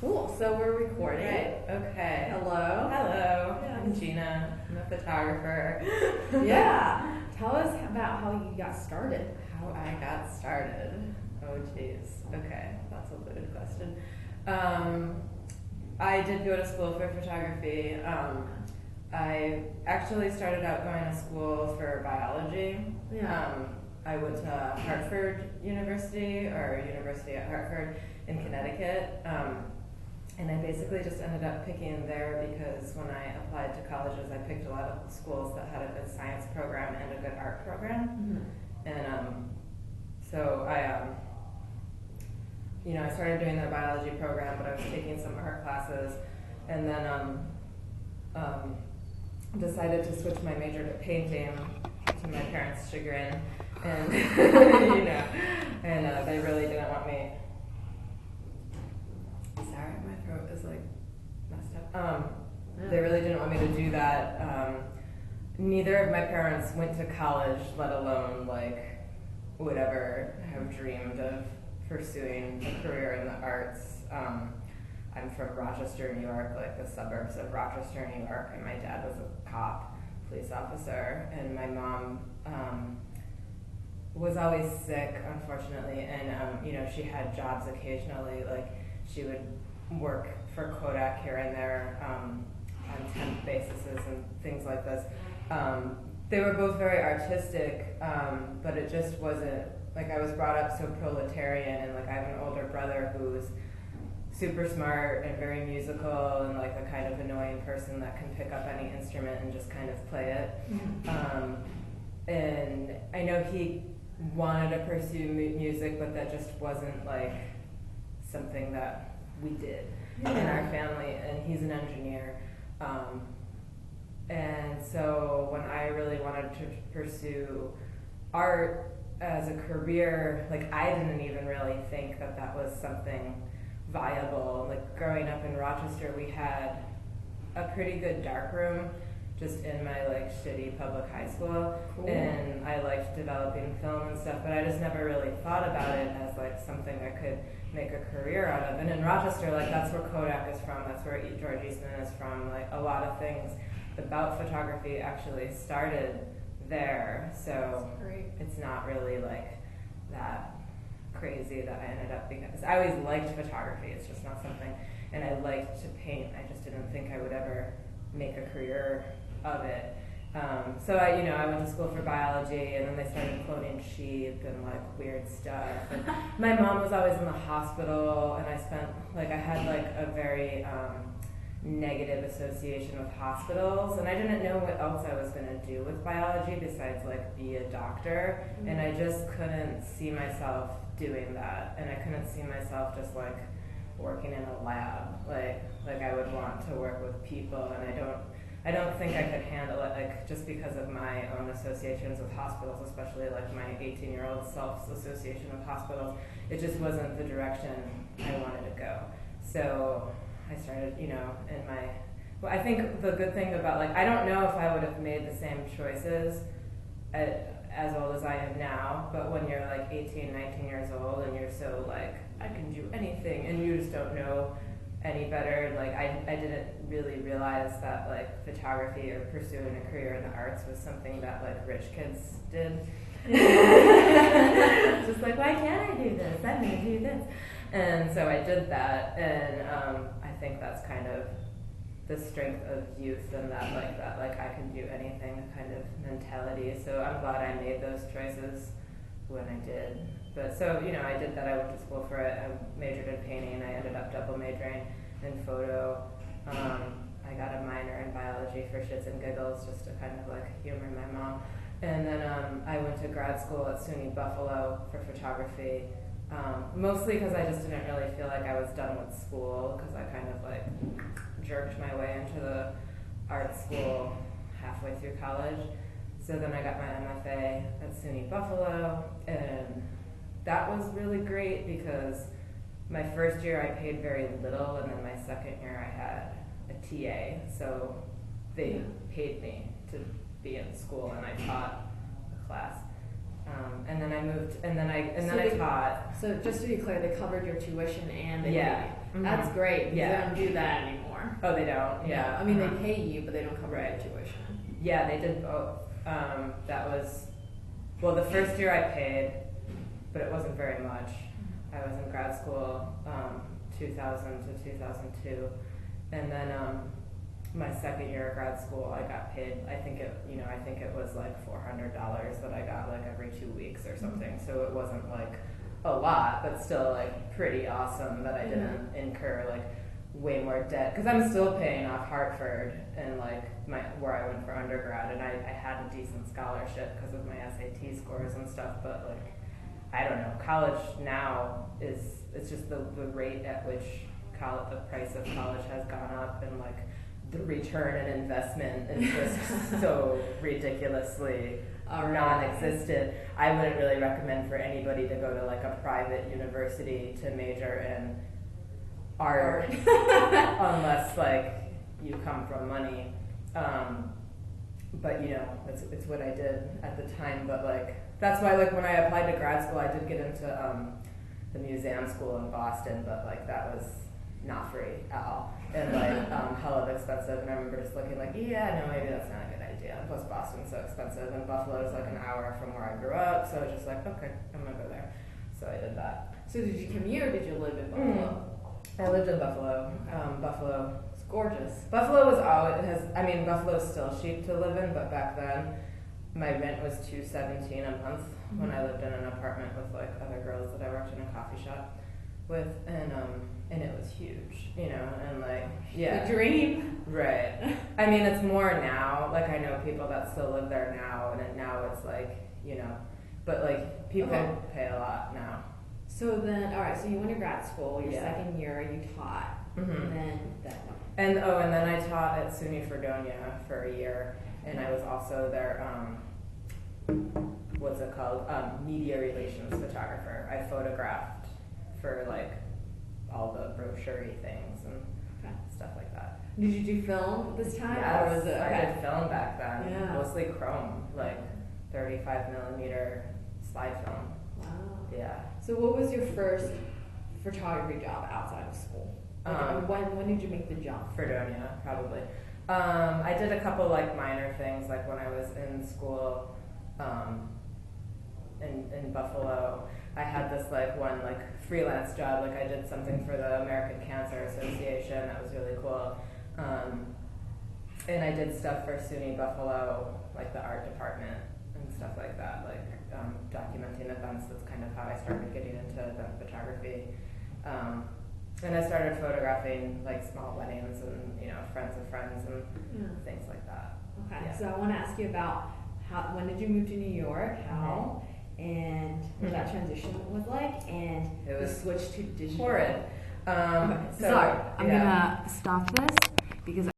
Cool, so we're recording. Right, okay. Hello. Hello, Yes. I'm Jena. I'm a photographer. Yeah. Tell us about how you got started. How I got started. Oh geez. Okay, that's a loaded question. I did go to school for photography. I actually started out going to school for biology. Yeah. I went to Hartford University, or University at Hartford in Connecticut. And I basically just ended up picking there because when I applied to colleges, I picked a lot of schools that had a good science program and a good art program. Mm-hmm. And so I started doing their biology program, but I was taking some art classes, and then decided to switch my major to painting, to my parents' chagrin, and they really didn't want me. Sorry, my throat is like messed up. They really didn't want me to do that. Neither of my parents went to college, let alone would ever have dreamed of pursuing a career in the arts. I'm from Rochester, New York, like the suburbs of Rochester, New York, and my dad was a cop, police officer, and my mom was always sick, unfortunately, and she had jobs occasionally, like she would work for Kodak here and there on temp bases and things like this. They were both very artistic, but it just wasn't, like I was brought up so proletarian, and like I have an older brother who's super smart and very musical and like a kind of annoying person that can pick up any instrument and just kind of play it. Mm-hmm. And I know he wanted to pursue music, but that just wasn't like something that we did in our family, and he's an engineer. And so when I really wanted to pursue art as a career, like I didn't even really think that that was something viable. Like growing up in Rochester, we had a pretty good darkroom just in my like shitty public high school. Cool. And I liked developing film and stuff, but I just never really thought about it as like something I could make a career out of. And in Rochester, like that's where Kodak is from, that's where George Eastman is from. Like a lot of things about photography actually started there. So it's not really like that crazy that I ended up, because I always liked photography, it's just not something, and I liked to paint, I just didn't think I would ever make a career of it. So I went to school for biology, and then they started cloning sheep and like weird stuff. And my mom was always in the hospital, and I had like a very negative association with hospitals, and I didn't know what else I was going to do with biology besides like be a doctor. Mm-hmm. And I just couldn't see myself doing that, and I couldn't see myself just like working in a lab, like I would want to work with people, and I don't think I could handle it, like just because of my own associations with hospitals, especially like my 18-year-old self-association with hospitals. It just wasn't the direction I wanted to go. So I started, I think the good thing about, like, I don't know if I would have made the same choices as old as I am now, but when you're like 18, 19 years old and you're so like, I can do anything, and you just don't know any better, like I didn't really realize that like photography or pursuing a career in the arts was something that like rich kids did. Just like, why can't I do this? I'm gonna do this. And so I did that, and I think that's kind of the strength of youth, and that I can do anything kind of mentality. So I'm glad I made those choices when I did. But so, I did that. I went to school for it. I majored in painting. I ended up double majoring in photo. I got a minor in biology for shits and giggles, just to kind of like humor my mom. And then I went to grad school at SUNY Buffalo for photography. Mostly because I just didn't really feel like I was done with school, because I kind of like jerked my way into the art school halfway through college. So then I got my MFA at SUNY Buffalo, and that was really great because my first year I paid very little, and then my second year I had a TA, so they paid me to be in school, and I taught a class. And then I moved, and then So I they- taught. So just to be clear, they covered your tuition and they Yeah. paid you. Mhm. That's great, because Yeah. they don't do that anymore. Oh, they don't. Yeah. I mean, they Uh-huh. pay you, but they don't cover Right. your tuition. Yeah, they did both. That was, well, the first year I paid, but it wasn't very much. I was in grad school, 2000 to 2002, and then my second year of grad school, I got paid. I think it was like $400 that I got like every 2 weeks or something. So it wasn't like a lot, but still like pretty awesome that I didn't incur like way more debt, because I'm still paying off Hartford and like where I went for undergrad, and I had a decent scholarship because of my SAT scores and stuff. But like, I don't know, college now it's just the rate at which the price of college has gone up, and like the return and investment is just so ridiculously non-existent. I wouldn't really recommend for anybody to go to like a private university to major in art unless like you come from money. But it's what I did at the time. But like, that's why like when I applied to grad school, I did get into the museum school in Boston, but like that was not free at all, and like hella expensive. And I remember just looking like, yeah, no, maybe that's not a good idea. Plus Boston's so expensive, and Buffalo is like an hour from where I grew up, so I was just like, okay, I'm gonna go there. So I did that. So did you commute or did you live in Buffalo? I lived in Buffalo. Buffalo. It's gorgeous. Buffalo was Buffalo's still cheap to live in, but back then my rent was $217 a month when I lived in an apartment with like other girls that I worked in a coffee shop with, and it was huge, and like, yeah. The dream. Right. I mean, it's more now. Like, I know people that still live there now, and now it's like, but like people pay a lot now. So then, all right. So you went to grad school. Your Yeah. second year, you taught, Mhm. and then that one. And then I taught at SUNY Fredonia for a year, and I was also their what's it called? Media relations photographer. I photographed for like all the brochure-y things and stuff like that. Did you do film this time? Yes, Or was it, I did film back then. Yeah. Mostly chrome, like 35mm slide film. Wow. Yeah. So what was your first photography job outside of school? Like, when did you make the jump? Fredonia, probably. I did a couple like minor things, like when I was in school in Buffalo. I had this like one like freelance job, like I did something for the American Cancer Association. That was really cool. And I did stuff for SUNY Buffalo, like the art department and stuff like that, like documenting events. That's kind of how I started getting into event photography. And I started photographing like small weddings and friends of friends and things like that. Okay, Yeah. so I want to ask you about when did you move to New York? How? And what that transition was like, and It was the switch to digital. horrid. Okay, So, sorry, I'm yeah. gonna stop this because